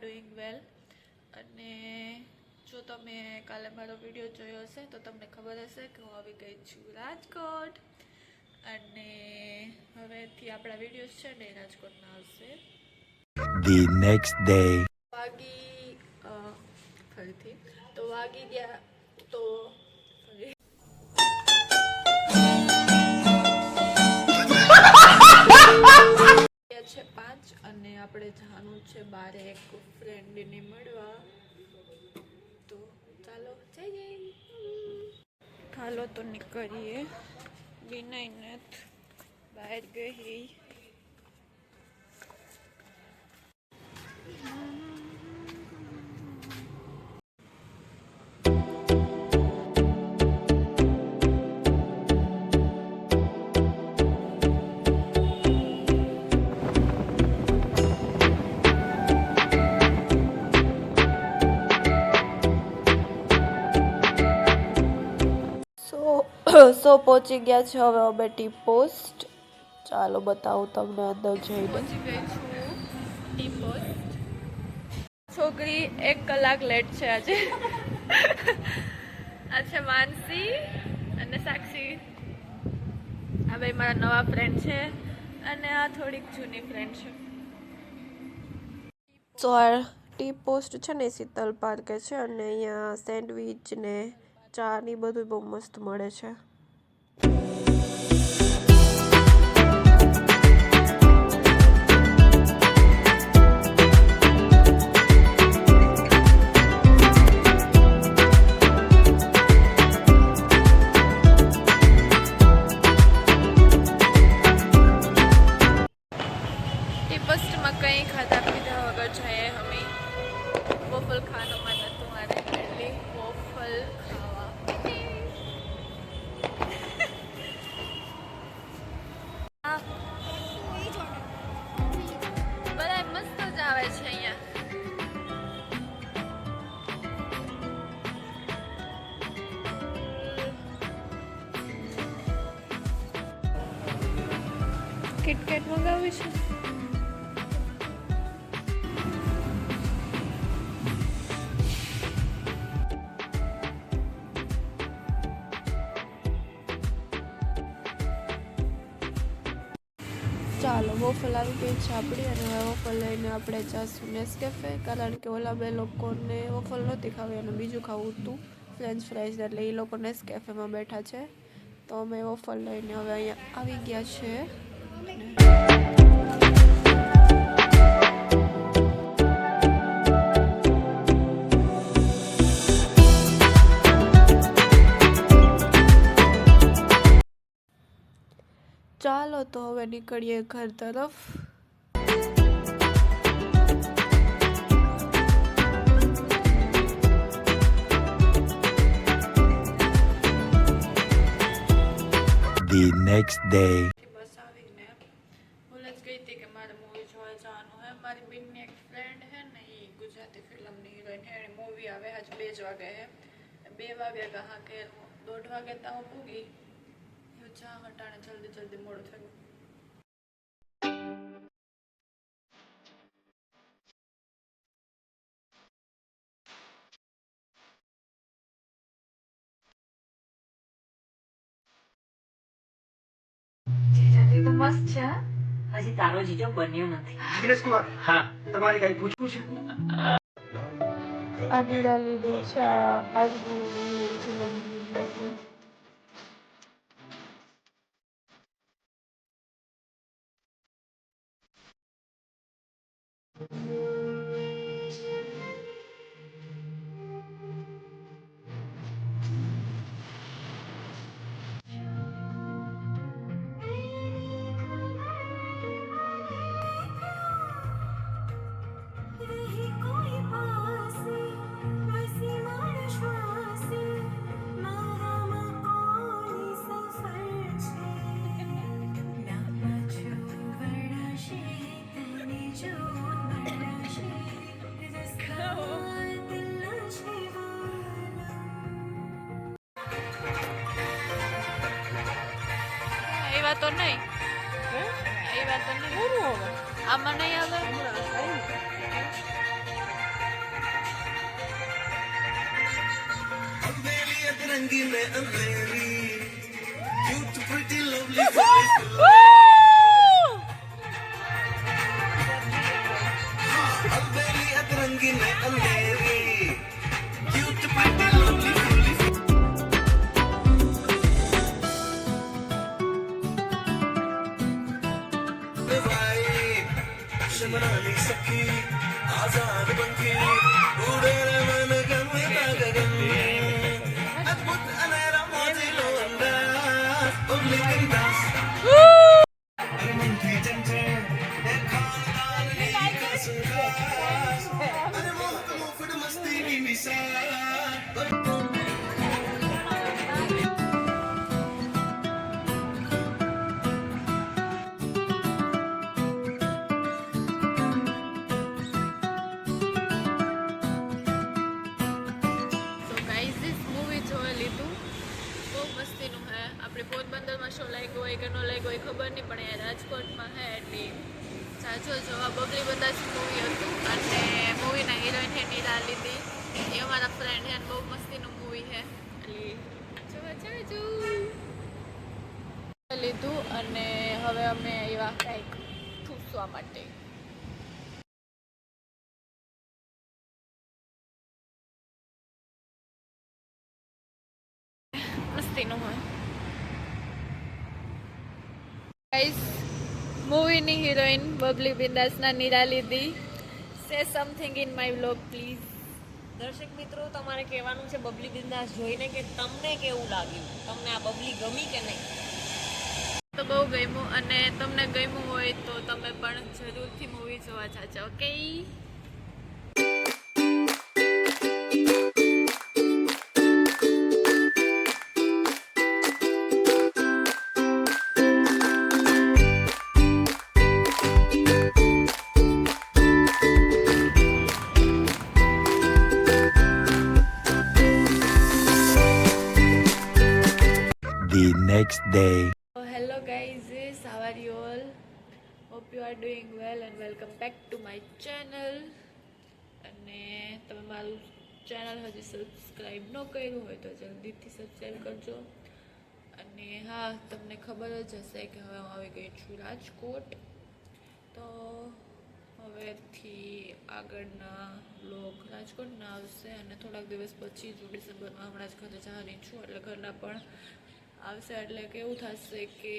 Doing વેલ. અને જો તમે કાલે મારો વિડીયો જોયો હશે તો તમને ખબર હશે કે હું આવી ગઈ છું રાજકોટ. અને હવેથી આપણા વિડીયોઝ છે ને રાજકોટના આવશે. The next day. ફરીથી તો વાગી ગયા તો છે 5 અને આપણે જવાનું છે બારે એક ફ્રેન્ડને મળવા. તો ચાલો જઈએ. ચાલો તો નીકળીએ. વિનયનાથ બહાર ગઈ. સો પહોંચી ગયા છે હવે અમે ટી પોસ્ટ. ચાલો બતાવું તમને અંદર જઈને. પહોંચી ગઈ છું ટી પોસ્ટ. છોકરી 1 કલાક લેટ છે આજે. આ છે માનસી અને સાક્ષી. આ ભાઈ મારા નવા ફ્રેન્ડ છે અને આ થોડીક જૂની ફ્રેન્ડ છે. તો આ ટી પોસ્ટ છે ને શીતલ પાર્કે છે અને અહીંયા સેન્ડવિચ ને ચા ની બધું બહુ મસ્ત મળે છે. ટી પોસ્ટમાં કંઈ ખાધા પીધા વગર જઈએ અમે. વોફલ ખાવાનો મન હતું મારે એટલે વોફલ ખાવા. બધા મસ્ત જ આવે છે અહીંયા. કિટકેટ મંગાવ્યું છે. ચાલો વોફલ આવી ગઈ છે આપણી અને હવે વોફલ લઈને આપણે જઈશું નેસ્કેફે. કારણ કે ઓલા બે લોકોને વોફલ નહોતી ખાવી અને બીજું ખાવું હતું ફ્રેન્ચ ફ્રાઈઝ. એટલે એ લોકો નેસ્કેફેમાં બેઠા છે તો અમે વોફલ લઈને હવે અહીંયા આવી ગયા છે. ચાલો તો હવે નીકળીએ ઘર તરફ. The next day. બસ આવીને ભૂલ જ ગઈ હતી કે મારે મૂવી જોવા જવાનું હે. મારી બેનની એક ફ્રેન્ડ હે ને એ ગુજરાતી ફિલ્મની હિરોઈન હે. એની મૂવી આવે આજ 2 જ વાગે હે. 2 વાગ્યા કહા કે 1:30 વાગે તો હું પૂગી જા હટાણે જલ્દી મોડું થયું. તો મસ્ત છે. હજી તારો જીજો બન્યો નથી. હા તમારે કઈ પૂછવું છે? આદિડા લીધી છે આજુ. તો નહીં એ વાત તો નહીં આમાં નહીં આવે. अतरंगी में अंधेरी cute pretty lovely अलबेली अतरंगी में अंधेरी cute pretty lovely शमरानी सखी आजाद बनके उड़े रे मन गम गगन अद्भुत अनेरा मौजिलो अंदाज उगली बिंदास अरे मन की जंजे एक खानदान नी कसुरास अरे मोहब्बत मुफड़ मस्ती की मिसाल આપણે પોરબંદરમાં શો લાગ્યો હોય કે ન લાગ્યો હોય ખબર નહીં, પણ અહીંયા રાજકોટમાં હે એટલે સાચો જોવા બબલી બધા મૂવી હતું અને મૂવીના હિરોઈન હે નીરા લીધી, એ અમારા ફ્રેન્ડ હે, બહુ મસ્તીનું મૂવી હે એટલે જોવા લીધું અને હવે અમે એવા કંઈક ઠૂસવા માટે મસ્તીનું હોય. ગાઈસ, મૂવીની હિરોઈન બબલી બિંદાસના નીરા લીધી. Say something in my vlog please. દર્શક મિત્રો, તમારે કહેવાનું છે બબલી બિંદાસ જોઈને કે તમને કેવું લાગ્યું, તમને આ બબલી ગમી કે નહીં? તો બહુ ગમ્યું અને તમને ગમ્યું હોય તો તમે પણ જરૂરથી મૂવી જોવા જાજો. Okay, The next day. hello guys, how are you all? Hope you are doing well and welcome back to my channel. અને તમે મારું ચેનલ હજી સબસ્ક્રાઈબ ન કર્યું હોય તો જલ્દીથી સબસ્ક્રાઈબ કરજો. અને હા, તમને ખબર જ હશે કે હવે હું આવી ગઈ છું રાજકોટ, તો હવેથી આગળના બ્લોગ રાજકોટના આવશે અને થોડાક દિવસ પછી જો ડિસેમ્બરમાં હમણાં જ ઘરે જવાની છું એટલે ઘરના પણ આવશે, એટલે કેવું થશે કે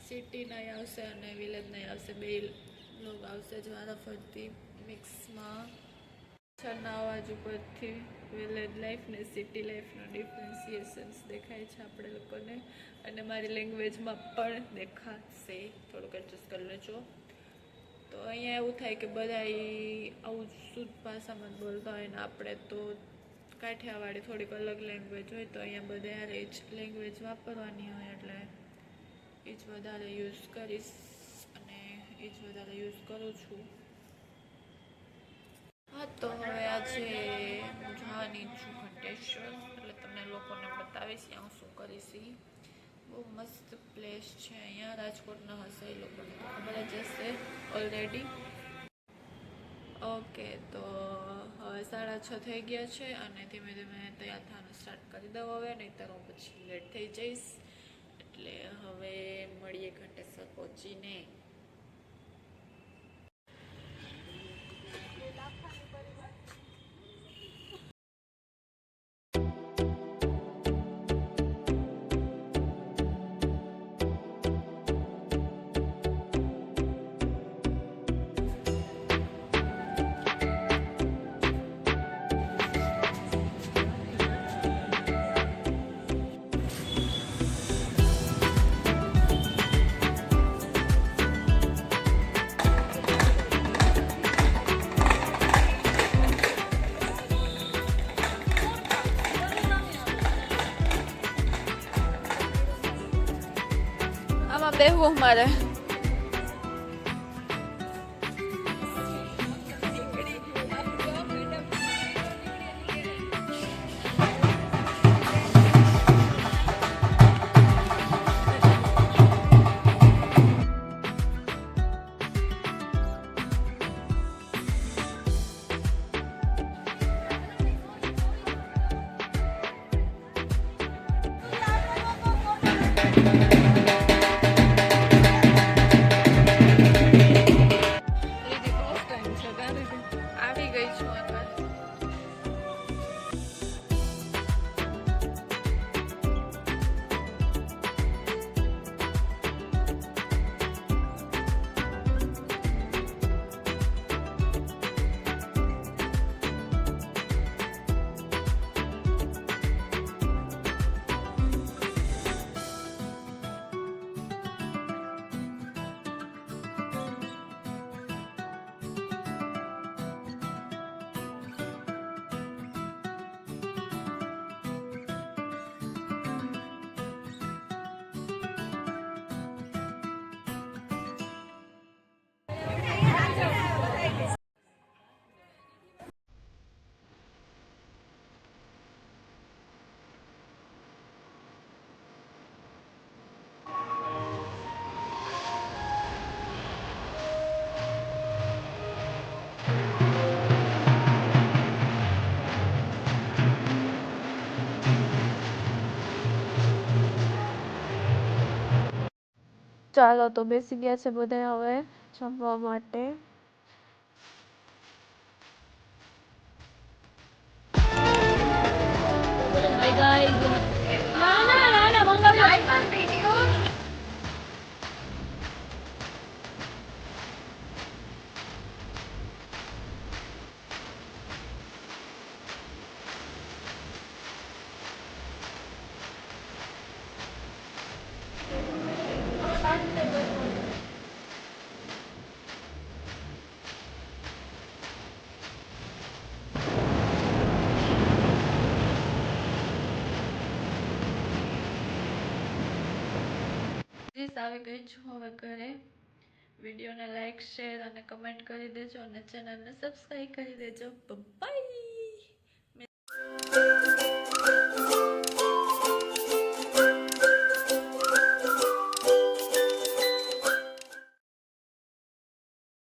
સિટી નહીં આવશે અને વિલેજ નહીં આવશે, બે લોગ આવશે જ વારાફરતી મિક્સમાં. છના અવાજ ઉપરથી વિલેજ લાઈફ ને સિટી લાઈફનો ડિફરન્સિએશન્સ દેખાય છે આપણે લોકોને અને મારી લેંગ્વેજમાં પણ દેખાશે, થોડુંક એડજસ્ટ કરી લેજો. તો અહીંયા એવું થાય કે બધા આવું શુદ્ધ ભાષામાં જ બોલતા હોય ને આપણે તો કાઠિયાવાડી થોડીક અલગ લેંગ્વેજ હોય, તો અહીંયા બધા એ જ લેંગ્વેજ વાપરવાની હોય એટલે એ જ વધારે યુઝ કરીશ અને એ જ વધારે યુઝ કરું છું. હા, તો હવે આજે હું જવાની છું ઘંટેશ્વર, એટલે તમને લોકોને બતાવીશ ત્યાં શું કરીશ. બહુ મસ્ત પ્લેસ છે અહીંયા, રાજકોટના હશે એ લોકોને તો ખબર જ હશે ઓલરેડી. ઓકે, તો હવે 6:30 થઈ ગયા છે અને ધીમે ધીમે તૈયાર થવાનું સ્ટાર્ટ કરી દઉં હવે, નહીં તો હું પછી લેટ થઈ જઈશ. એટલે હવે મળીએ ઘંટેશ્વર પહોંચીને. બેહવું મારે. દીદી ફર્સ્ટ ટાઈમ છે કા દીદી આવી ગઈ છું અંદર ચાલો તો બેસી ગયા છે બધા હવે જમવા માટે આવી ગઈ છું હવે ઘરે વિડીયોને લાઈક શેર અને કમેન્ટ કરી દેજો અને ચેનલને સબસ્ક્રાઈબ કરી દેજો બાય